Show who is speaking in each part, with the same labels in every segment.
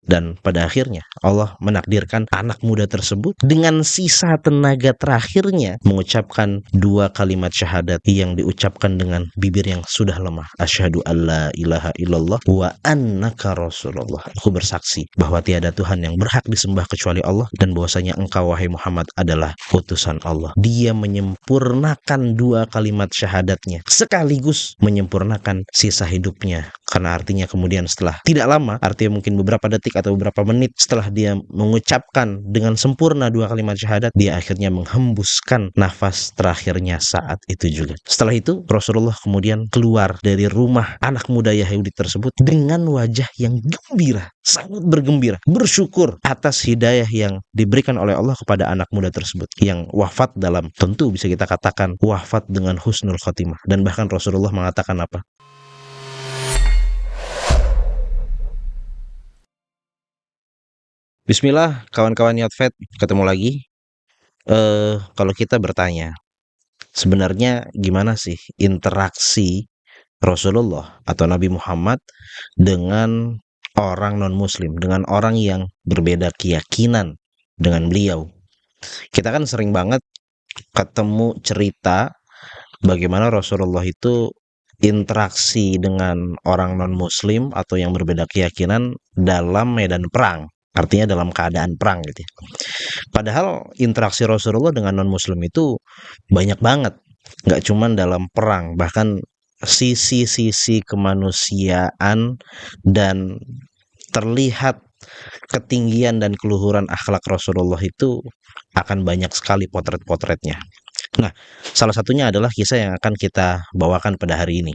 Speaker 1: Dan pada akhirnya Allah menakdirkan anak muda tersebut dengan sisa tenaga terakhirnya mengucapkan dua kalimat syahadat yang diucapkan dengan bibir yang sudah lemah. Asyhadu alla ilaha illallah wa annaka rasulullah. Aku bersaksi bahwa tiada Tuhan yang berhak disembah kecuali Allah, dan bahwasanya engkau wahai Muhammad adalah utusan Allah. Dia menyempurnakan dua kalimat syahadatnya sekaligus menyempurnakan sisa hidupnya. Karena artinya kemudian setelah tidak lama, artinya mungkin beberapa detik atau beberapa menit setelah dia mengucapkan dengan sempurna dua kalimat syahadat, dia akhirnya menghembuskan nafas terakhirnya saat itu juga. Setelah itu Rasulullah kemudian keluar dari rumah anak muda Yahudi tersebut dengan wajah yang gembira, sangat bergembira, bersyukur atas hidayah yang diberikan oleh Allah kepada anak muda tersebut yang wafat dalam, tentu bisa kita katakan wafat dengan husnul khotimah. Dan bahkan Rasulullah mengatakan apa? Bismillah, kawan-kawan Yotvet, ketemu lagi. Kalau kita bertanya, sebenarnya gimana sih interaksi Rasulullah atau Nabi Muhammad dengan orang non-Muslim, dengan orang yang berbeda keyakinan dengan beliau? Kita kan sering banget ketemu cerita bagaimana Rasulullah itu interaksi dengan orang non-Muslim atau yang berbeda keyakinan dalam medan perang. Artinya dalam keadaan perang gitu ya. Padahal interaksi Rasulullah dengan non-Muslim itu banyak banget. Nggak cuman dalam perang, bahkan sisi-sisi kemanusiaan dan terlihat ketinggian dan keluhuran akhlak Rasulullah itu akan banyak sekali potret-potretnya. Nah, salah satunya adalah kisah yang akan kita bawakan pada hari ini.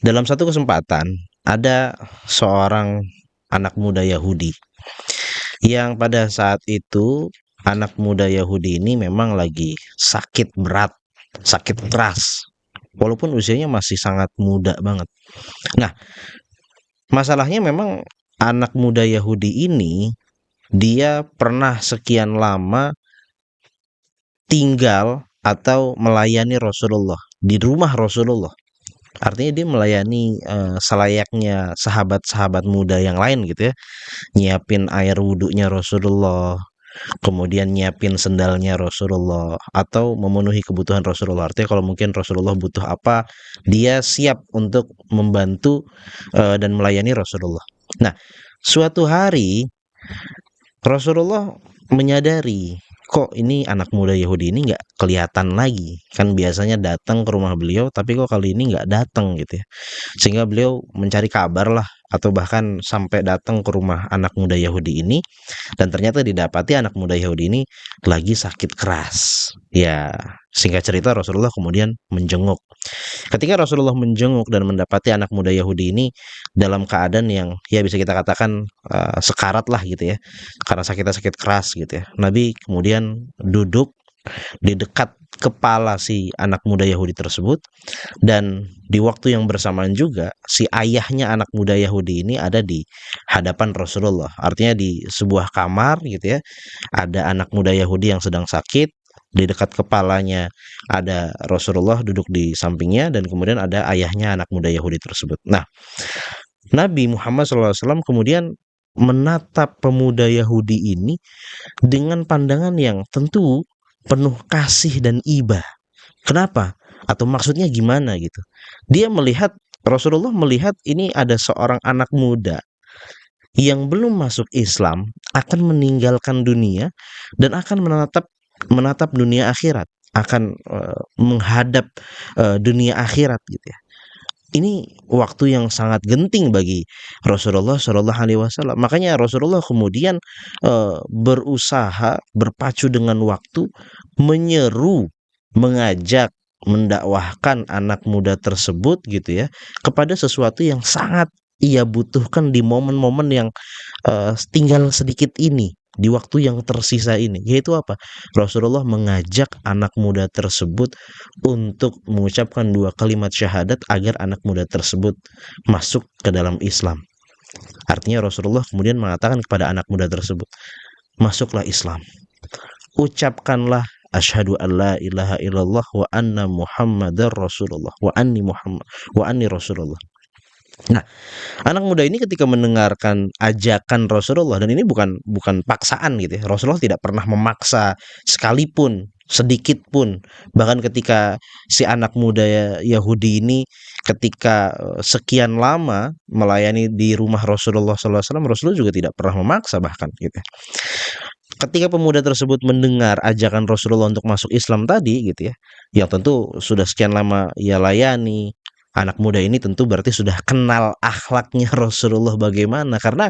Speaker 1: Dalam satu kesempatan, ada seorang anak muda Yahudi yang pada saat itu anak muda Yahudi ini memang lagi sakit berat, sakit keras, walaupun usianya masih sangat muda banget. Nah, masalahnya memang anak muda Yahudi ini dia pernah sekian lama tinggal atau melayani Rasulullah di rumah Rasulullah. Artinya dia melayani selayaknya sahabat-sahabat muda yang lain gitu ya. Nyiapin air wudhunya Rasulullah, kemudian nyiapin sendalnya Rasulullah, atau memenuhi kebutuhan Rasulullah. Artinya kalau mungkin Rasulullah butuh apa, dia siap untuk membantu dan melayani Rasulullah. Nah, suatu hari Rasulullah menyadari, kok ini anak muda Yahudi ini nggak kelihatan lagi. Kan biasanya datang ke rumah beliau, tapi kok kali ini nggak datang gitu ya. Sehingga beliau mencari kabar lah, atau bahkan sampai datang ke rumah anak muda Yahudi ini, dan ternyata didapati anak muda Yahudi ini lagi sakit keras. Ya, singkat cerita Rasulullah kemudian menjenguk. Ketika Rasulullah menjenguk dan mendapati anak muda Yahudi ini dalam keadaan yang ya bisa kita katakan sekarat lah gitu ya, karena sakit keras gitu ya, Nabi kemudian duduk di dekat kepala si anak muda Yahudi tersebut, dan di waktu yang bersamaan juga si ayahnya anak muda Yahudi ini ada di hadapan Rasulullah. Artinya di sebuah kamar gitu ya, ada anak muda Yahudi yang sedang sakit, di dekat kepalanya ada Rasulullah duduk di sampingnya, dan kemudian ada ayahnya anak muda Yahudi tersebut. Nah, Nabi Muhammad SAW kemudian menatap pemuda Yahudi ini dengan pandangan yang tentu penuh kasih dan iba. Kenapa? Atau maksudnya gimana gitu? Rasulullah melihat ini ada seorang anak muda yang belum masuk Islam, akan meninggalkan dunia dan akan menatap dunia akhirat, akan menghadap dunia akhirat gitu ya. Ini waktu yang sangat genting bagi Rasulullah Shallallahu Alaihi Wasallam. Makanya Rasulullah kemudian berusaha berpacu dengan waktu, menyeru, mengajak, mendakwahkan anak muda tersebut gitu ya, kepada sesuatu yang sangat ia butuhkan di momen-momen yang tinggal sedikit ini, di waktu yang tersisa ini, yaitu apa? Rasulullah mengajak anak muda tersebut untuk mengucapkan dua kalimat syahadat agar anak muda tersebut masuk ke dalam Islam. Artinya Rasulullah kemudian mengatakan kepada anak muda tersebut, masuklah Islam, ucapkanlah asyhadu alla ilaha illallah wa anna muhammadar rasulullah wa anni Rasulullah. Nah, anak muda ini ketika mendengarkan ajakan Rasulullah, dan ini bukan bukan paksaan gitu ya. Rasulullah tidak pernah memaksa sekalipun, sedikit pun. Bahkan ketika si anak muda Yahudi ini ketika sekian lama melayani di rumah Rasulullah SAW, Rasulullah juga tidak pernah memaksa bahkan gitu ya. Ketika pemuda tersebut mendengar ajakan Rasulullah untuk masuk Islam tadi gitu ya, yang tentu sudah sekian lama ia layani, anak muda ini tentu berarti sudah kenal akhlaknya Rasulullah bagaimana, karena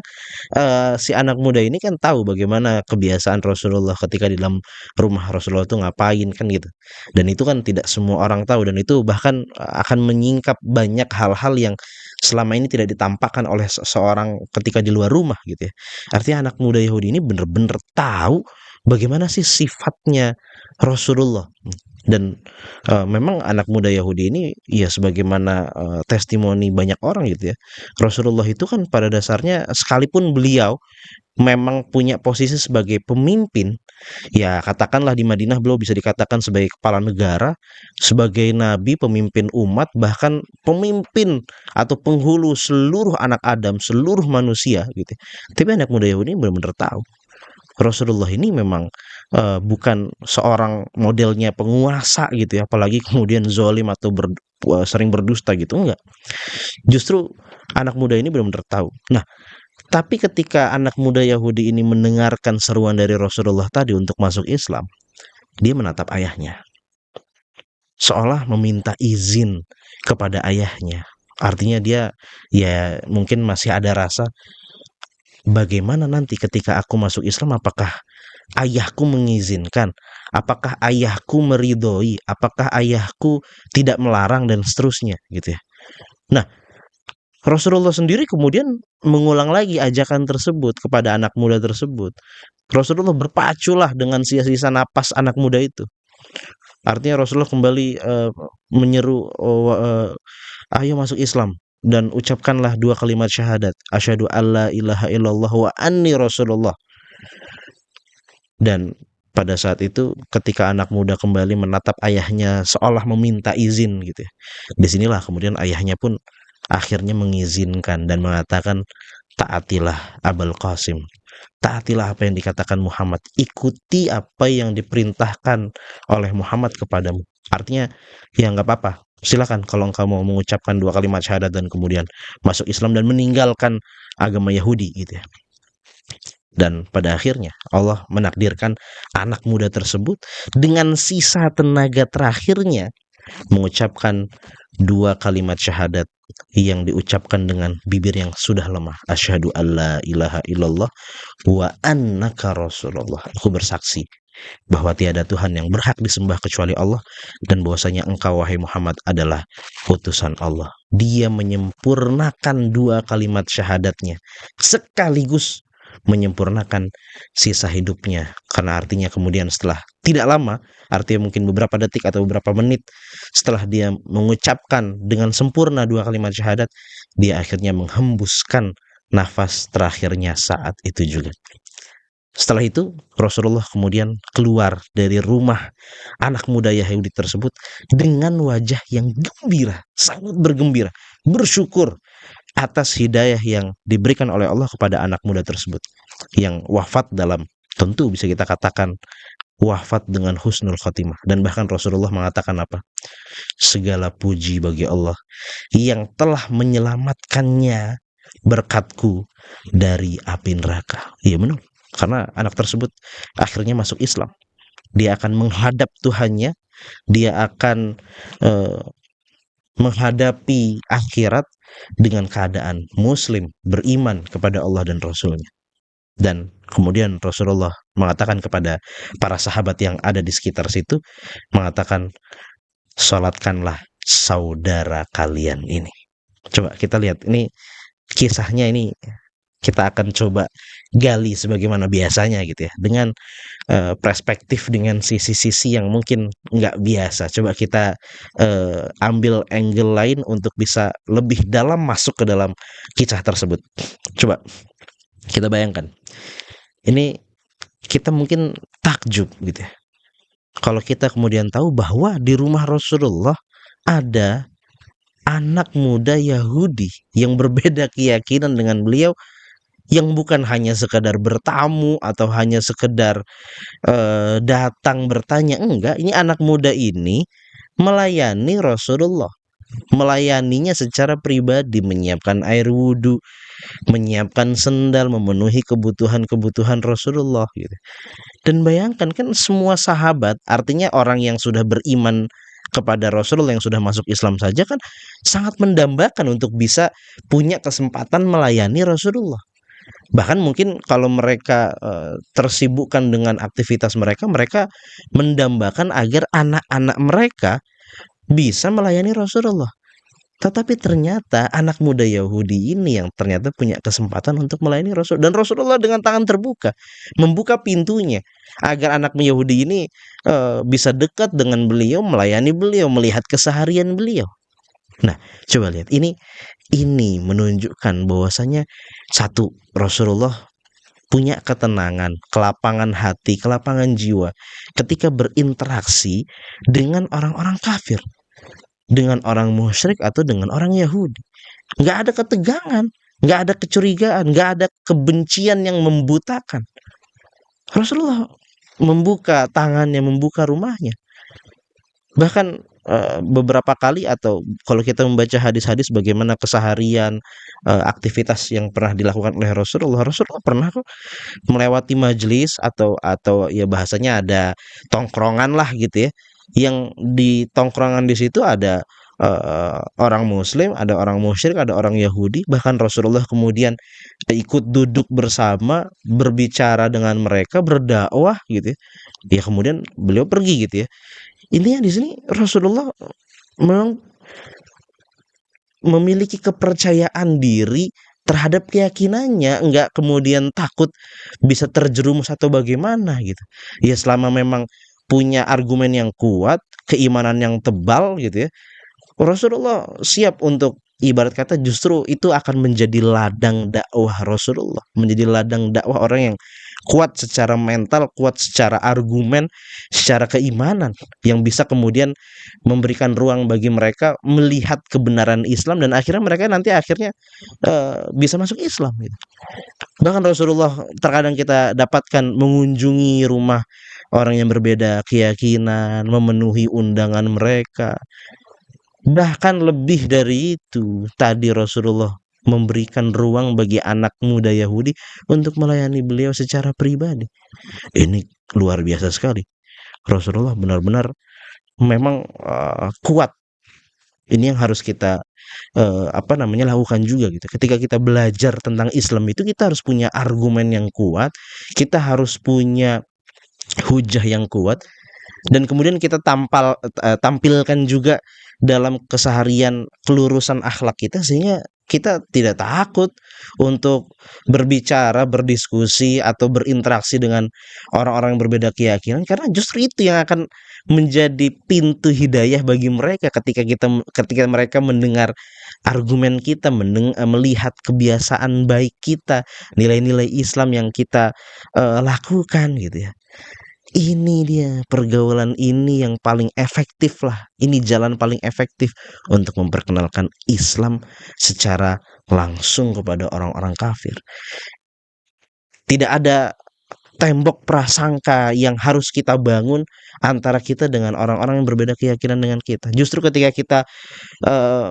Speaker 1: si anak muda ini kan tahu bagaimana kebiasaan Rasulullah ketika di dalam rumah Rasulullah itu ngapain kan gitu. Dan itu kan tidak semua orang tahu, dan itu bahkan akan menyingkap banyak hal-hal yang selama ini tidak ditampakkan oleh seseorang ketika di luar rumah gitu ya. Artinya anak muda Yahudi ini benar-benar tahu bagaimana sih sifatnya Rasulullah. Dan memang anak muda Yahudi ini ya sebagaimana testimoni banyak orang gitu ya. Rasulullah itu kan pada dasarnya sekalipun beliau memang punya posisi sebagai pemimpin, ya katakanlah di Madinah beliau bisa dikatakan sebagai kepala negara, sebagai nabi, pemimpin umat, bahkan pemimpin atau penghulu seluruh anak Adam, seluruh manusia gitu. Tapi anak muda Yahudi ini benar-benar tahu Rasulullah ini memang bukan seorang modelnya penguasa gitu ya, apalagi kemudian zolim atau sering berdusta gitu, enggak. Justru anak muda ini benar-benar tahu. Nah, tapi ketika anak muda Yahudi ini mendengarkan seruan dari Rasulullah tadi untuk masuk Islam, dia menatap ayahnya, seolah meminta izin kepada ayahnya. Artinya dia ya mungkin masih ada rasa, bagaimana nanti ketika aku masuk Islam, apakah ayahku mengizinkan? Apakah ayahku meridhoi? Apakah ayahku tidak melarang dan seterusnya gitu ya. Nah, Rasulullah sendiri kemudian mengulang lagi ajakan tersebut kepada anak muda tersebut. Rasulullah berpaculah dengan sisa-sisa napas anak muda itu. Artinya Rasulullah kembali menyeru, ayo masuk Islam dan ucapkanlah dua kalimat syahadat, asyhadu alla ilaha illallah wa anni rasulullah. Dan pada saat itu ketika anak muda kembali menatap ayahnya seolah meminta izin gitu ya. Disinilah kemudian ayahnya pun akhirnya mengizinkan dan mengatakan, taatilah Abul Qasim. Taatilah apa yang dikatakan Muhammad. Ikuti apa yang diperintahkan oleh Muhammad kepadamu. Artinya, ya nggak apa-apa. Silakan kalau engkau mau mengucapkan dua kalimat syahadat dan kemudian masuk Islam dan meninggalkan agama Yahudi gitu ya. Dan pada akhirnya Allah menakdirkan anak muda tersebut dengan sisa tenaga terakhirnya mengucapkan dua kalimat syahadat yang diucapkan dengan bibir yang sudah lemah. Asyhadu alla ilaha illallah wa annaka rasulullah. Aku bersaksi bahwa tiada Tuhan yang berhak disembah kecuali Allah, dan bahwasanya engkau wahai Muhammad adalah utusan Allah. Dia menyempurnakan dua kalimat syahadatnya sekaligus menyempurnakan sisa hidupnya, karena artinya kemudian setelah tidak lama, artinya mungkin beberapa detik atau beberapa menit setelah dia mengucapkan dengan sempurna dua kalimat syahadat, dia akhirnya menghembuskan nafas terakhirnya saat itu juga. Setelah itu Rasulullah kemudian keluar dari rumah anak muda Yahudi tersebut dengan wajah yang gembira, sangat bergembira, bersyukur atas hidayah yang diberikan oleh Allah kepada anak muda tersebut, yang wafat dalam, tentu bisa kita katakan, wafat dengan husnul khotimah. Dan bahkan Rasulullah mengatakan apa? Segala puji bagi Allah yang telah menyelamatkannya berkatku dari api neraka. Iya benar, karena anak tersebut akhirnya masuk Islam. Dia akan menghadap Tuhannya, dia akan eh, menghadapi akhirat dengan keadaan muslim, beriman kepada Allah dan Rasulnya. Dan kemudian Rasulullah mengatakan kepada para sahabat yang ada di sekitar situ, mengatakan, sholatkanlah saudara kalian ini. Coba kita lihat, ini kisahnya ini kita akan coba gali sebagaimana biasanya gitu ya, dengan perspektif, dengan sisi-sisi yang mungkin nggak biasa. Coba kita ambil angle lain untuk bisa lebih dalam masuk ke dalam kisah tersebut. Coba kita bayangkan, ini kita mungkin takjub gitu ya, kalau kita kemudian tahu bahwa di rumah Rasulullah ada anak muda Yahudi yang berbeda keyakinan dengan beliau, yang bukan hanya sekedar bertamu atau hanya sekedar datang bertanya, enggak, ini anak muda ini melayani Rasulullah, melayaninya secara pribadi, menyiapkan air wudhu, menyiapkan sendal, memenuhi kebutuhan-kebutuhan Rasulullah gitu. Dan bayangkan kan semua sahabat, artinya orang yang sudah beriman kepada Rasulullah, yang sudah masuk Islam saja kan sangat mendambakan untuk bisa punya kesempatan melayani Rasulullah. Bahkan mungkin kalau mereka tersibukkan dengan aktivitas mereka, mereka mendambakan agar anak-anak mereka bisa melayani Rasulullah. Tetapi ternyata anak muda Yahudi ini yang ternyata punya kesempatan untuk melayani Rasul, dan Rasulullah dengan tangan terbuka membuka pintunya agar anak Yahudi ini bisa dekat dengan beliau, melayani beliau, melihat keseharian beliau. Nah, coba lihat ini menunjukkan bahwasanya satu, Rasulullah punya ketenangan, kelapangan hati, kelapangan jiwa ketika berinteraksi dengan orang-orang kafir, dengan orang musyrik atau dengan orang Yahudi. Nggak ada ketegangan, nggak ada kecurigaan, nggak ada kebencian yang membutakan. Rasulullah membuka tangannya, membuka rumahnya. Bahkan beberapa kali, atau kalau kita membaca hadis-hadis bagaimana keseharian, aktivitas yang pernah dilakukan oleh Rasulullah pernah kok melewati majelis atau ya bahasanya ada tongkrongan lah gitu ya, yang di tongkrongan di situ ada orang muslim, ada orang musyrik, ada orang Yahudi, bahkan Rasulullah kemudian ikut duduk bersama, berbicara dengan mereka, berdakwah gitu ya. Ya kemudian beliau pergi gitu ya. Intinya di sini Rasulullah memang memiliki kepercayaan diri terhadap keyakinannya, enggak kemudian takut bisa terjerumus atau bagaimana gitu. Ya selama memang punya argumen yang kuat, keimanan yang tebal gitu ya, Rasulullah siap untuk, ibarat kata, justru itu akan menjadi ladang dakwah Rasulullah, menjadi ladang dakwah orang yang kuat secara mental, kuat secara argumen, secara keimanan, yang bisa kemudian memberikan ruang bagi mereka melihat kebenaran Islam, dan akhirnya mereka nanti akhirnya bisa masuk Islam gitu. Bahkan Rasulullah terkadang kita dapatkan mengunjungi rumah orang yang berbeda keyakinan, memenuhi undangan mereka. Bahkan lebih dari itu, tadi Rasulullah memberikan ruang bagi anak muda Yahudi untuk melayani beliau secara pribadi. Ini luar biasa sekali. Rasulullah benar-benar memang kuat. Ini yang harus kita lakukan juga gitu. Ketika kita belajar tentang Islam itu, kita harus punya argumen yang kuat, kita harus punya hujah yang kuat, dan kemudian kita tampilkan juga dalam keseharian kelurusan akhlak kita, sehingga kita tidak takut untuk berbicara, berdiskusi, atau berinteraksi dengan orang-orang yang berbeda keyakinan, karena justru itu yang akan menjadi pintu hidayah bagi mereka ketika mereka mendengar argumen kita, melihat kebiasaan baik kita, nilai-nilai Islam yang kita lakukan gitu ya. Ini dia pergaulan ini yang paling efektif lah. Ini jalan paling efektif untuk memperkenalkan Islam secara langsung kepada orang-orang kafir. Tidak ada tembok prasangka yang harus kita bangun antara kita dengan orang-orang yang berbeda keyakinan dengan kita. Justru ketika kita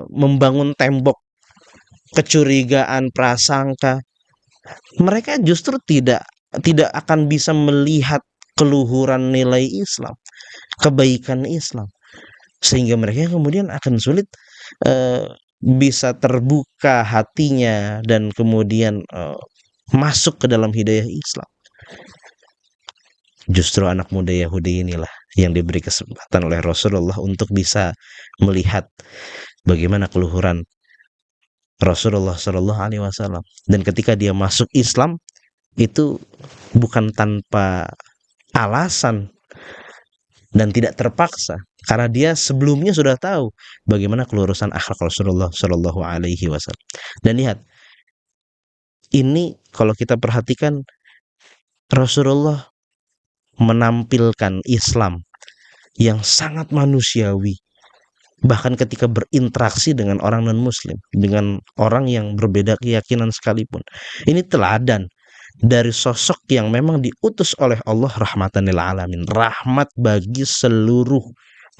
Speaker 1: membangun tembok kecurigaan, prasangka, mereka justru tidak akan bisa melihat keluhuran nilai Islam, kebaikan Islam, sehingga mereka kemudian akan sulit bisa terbuka hatinya dan kemudian masuk ke dalam hidayah Islam. Justru anak muda Yahudi inilah yang diberi kesempatan oleh Rasulullah untuk bisa melihat bagaimana keluhuran Rasulullah Shallallahu Alaihi Wasallam, dan ketika dia masuk Islam itu bukan tanpa alasan dan tidak terpaksa, karena dia sebelumnya sudah tahu bagaimana kelurusan akhlak Rasulullah Shallallahu Alaihi Wasallam. Dan lihat, ini kalau kita perhatikan, Rasulullah menampilkan Islam yang sangat manusiawi, bahkan ketika berinteraksi dengan orang non-muslim, dengan orang yang berbeda keyakinan sekalipun. Ini teladan dari sosok yang memang diutus oleh Allah rahmatan lil alamin, rahmat bagi seluruh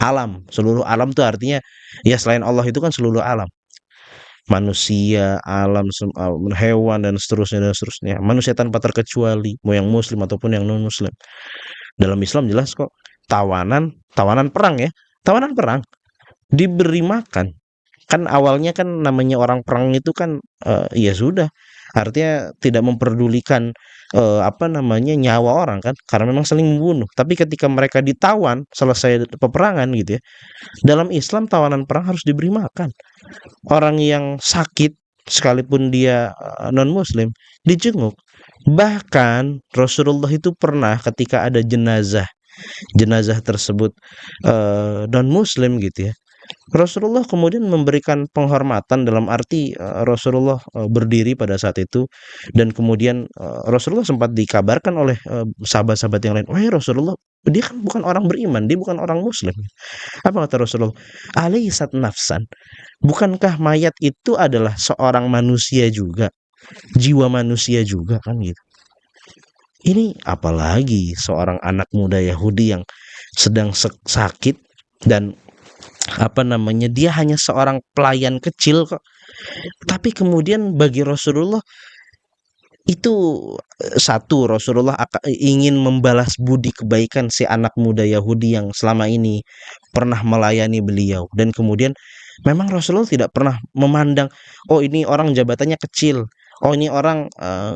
Speaker 1: alam. Seluruh alam itu artinya ya selain Allah itu kan seluruh alam. Manusia, alam, hewan dan seterusnya dan seterusnya. Manusia tanpa terkecuali, mau yang muslim ataupun yang non-muslim. Dalam Islam jelas kok, tawanan, tawanan perang ya. Tawanan perang diberi makan. Kan awalnya kan namanya orang perang itu kan ya sudah, artinya tidak memperdulikan apa namanya nyawa orang kan, karena memang saling membunuh. Tapi ketika mereka ditawan selesai peperangan gitu ya, dalam Islam tawanan perang harus diberi makan. Orang yang sakit sekalipun dia non-muslim dijenguk. Bahkan Rasulullah itu pernah ketika ada jenazah, jenazah tersebut non-muslim gitu ya, Rasulullah kemudian memberikan penghormatan dalam arti Rasulullah berdiri pada saat itu, dan kemudian Rasulullah sempat dikabarkan oleh sahabat-sahabat yang lain, "Wahai Rasulullah, dia kan bukan orang beriman, dia bukan orang muslim." Apa kata Rasulullah? "Alaisat nafsan?" Bukankah mayat itu adalah seorang manusia juga, jiwa manusia juga kan gitu. Ini apalagi seorang anak muda Yahudi yang sedang sakit dan apa namanya dia hanya seorang pelayan kecil kok, tapi kemudian bagi Rasulullah itu satu, Rasulullah ingin membalas budi kebaikan si anak muda Yahudi yang selama ini pernah melayani beliau, dan kemudian memang Rasulullah tidak pernah memandang, oh ini orang jabatannya kecil, oh ini orang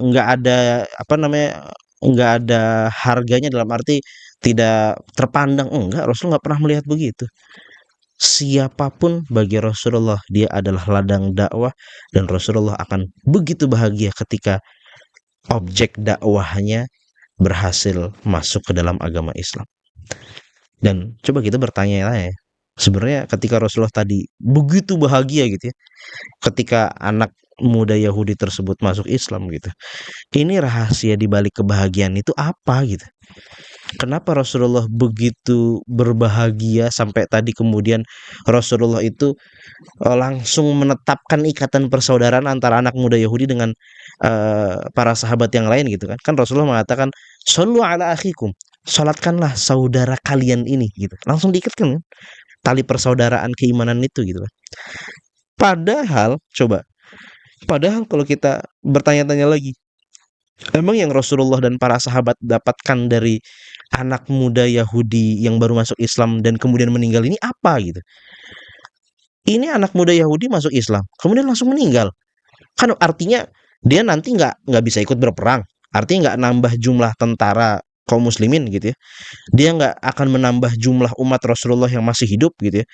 Speaker 1: nggak ada apa namanya, nggak ada harganya dalam arti tidak terpandang, enggak, Rasul nggak pernah melihat begitu. Siapapun bagi Rasulullah dia adalah ladang dakwah, dan Rasulullah akan begitu bahagia ketika objek dakwahnya berhasil masuk ke dalam agama Islam. Dan coba kita bertanya ya, sebenarnya ketika Rasulullah tadi begitu bahagia gitu ya, ketika anak muda Yahudi tersebut masuk Islam gitu, ini rahasia di balik kebahagiaan itu apa gitu? Kenapa Rasulullah begitu berbahagia sampai tadi kemudian Rasulullah itu langsung menetapkan ikatan persaudaraan antara anak muda Yahudi dengan para sahabat yang lain gitu kan? Kan Rasulullah mengatakan, "Shallu ala akhikum." Salatkanlah saudara kalian ini gitu. Langsung diikatkan kan tali persaudaraan keimanan itu gitu kan. Padahal coba, padahal kalau kita bertanya-tanya lagi, emang yang Rasulullah dan para sahabat dapatkan dari anak muda Yahudi yang baru masuk Islam dan kemudian meninggal ini apa gitu? Ini anak muda Yahudi masuk Islam, kemudian langsung meninggal. Kan artinya dia nanti nggak bisa ikut berperang. Artinya nggak nambah jumlah tentara kaum muslimin gitu ya. Dia nggak akan menambah jumlah umat Rasulullah yang masih hidup gitu ya.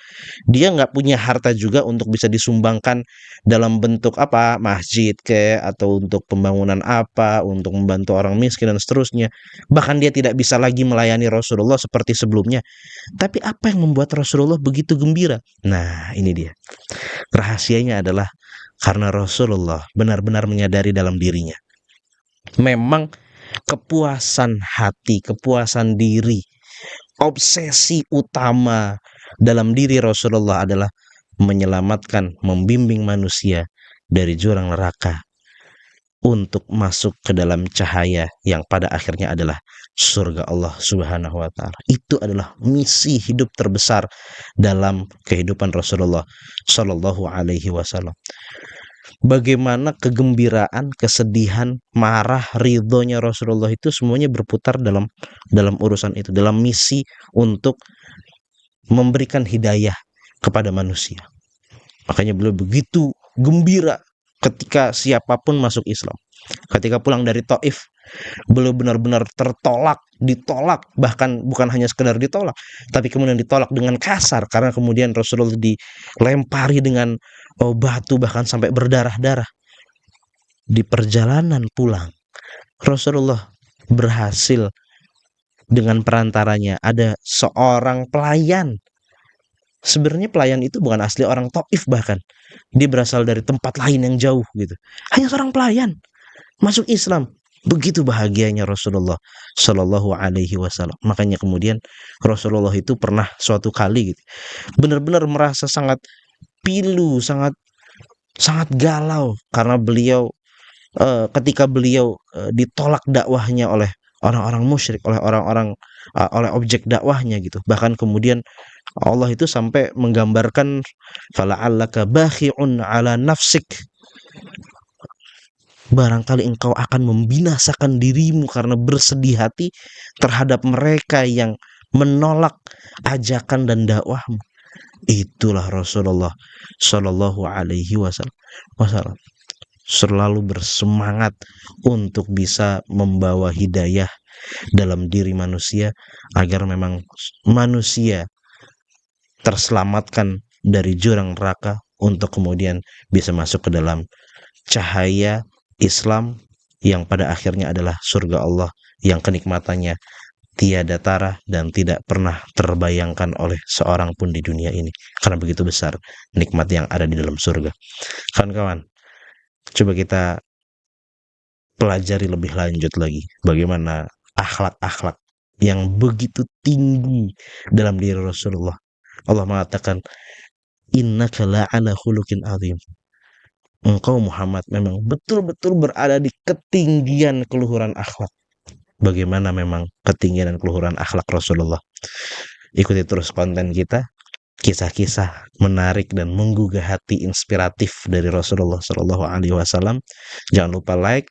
Speaker 1: Dia nggak punya harta juga untuk bisa disumbangkan dalam bentuk apa, masjid ke, atau untuk pembangunan apa, untuk membantu orang miskin dan seterusnya. Bahkan dia tidak bisa lagi melayani Rasulullah seperti sebelumnya. Tapi apa yang membuat Rasulullah begitu gembira? Nah, ini dia. Rahasianya adalah karena Rasulullah benar-benar menyadari dalam dirinya, memang kepuasan hati, kepuasan diri, obsesi utama dalam diri Rasulullah adalah menyelamatkan, membimbing manusia dari jurang neraka untuk masuk ke dalam cahaya yang pada akhirnya adalah surga Allah Subhanahu wa taala. Itu adalah misi hidup terbesar dalam kehidupan Rasulullah Shallallahu alaihi wasallam. Bagaimana kegembiraan, kesedihan, marah, ridhonya Rasulullah itu semuanya berputar dalam urusan itu, dalam misi untuk memberikan hidayah kepada manusia. Makanya beliau begitu gembira ketika siapapun masuk Islam. Ketika pulang dari Taif, beliau benar-benar tertolak, ditolak, bahkan bukan hanya sekedar ditolak, tapi kemudian ditolak dengan kasar karena kemudian Rasulullah dilempari dengan batu bahkan sampai berdarah-darah. Di perjalanan pulang, Rasulullah berhasil dengan perantaranya ada seorang pelayan. Sebenarnya pelayan itu bukan asli orang Taif, bahkan dia berasal dari tempat lain yang jauh gitu. Hanya seorang pelayan masuk Islam. Begitu bahagianya Rasulullah Shallallahu Alaihi Wasallam. Makanya kemudian Rasulullah itu pernah suatu kali gitu, benar-benar merasa sangat pilu, sangat sangat galau karena beliau ketika beliau ditolak dakwahnya oleh orang-orang musyrik, oleh orang-orang oleh objek dakwahnya gitu. Bahkan kemudian Allah itu sampai menggambarkan fala'allaka bakhi'un ala nafsik, barangkali engkau akan membinasakan dirimu karena bersedih hati terhadap mereka yang menolak ajakan dan dakwahmu. Itulah Rasulullah Shallallahu Alaihi Wasallam selalu bersemangat untuk bisa membawa hidayah dalam diri manusia agar memang manusia terselamatkan dari jurang neraka untuk kemudian bisa masuk ke dalam cahaya Islam yang pada akhirnya adalah surga Allah yang kenikmatannya tiada tara dan tidak pernah terbayangkan oleh seorang pun di dunia ini karena begitu besar nikmat yang ada di dalam surga. Kawan-kawan, coba kita pelajari lebih lanjut lagi bagaimana akhlak-akhlak yang begitu tinggi dalam diri Rasulullah. Allah mengatakan innaka la'ala khuluqin azim. Engkau Muhammad memang betul-betul berada di ketinggian keluhuran akhlak. Bagaimana memang ketinggian dan keluhuran akhlak Rasulullah. Ikuti terus konten kita, kisah-kisah menarik dan menggugah hati inspiratif dari Rasulullah Shallallahu Alaihi Wasallam. Jangan lupa like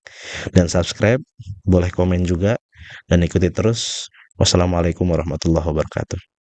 Speaker 1: dan subscribe, boleh komen juga dan ikuti terus. Wassalamualaikum warahmatullahi wabarakatuh.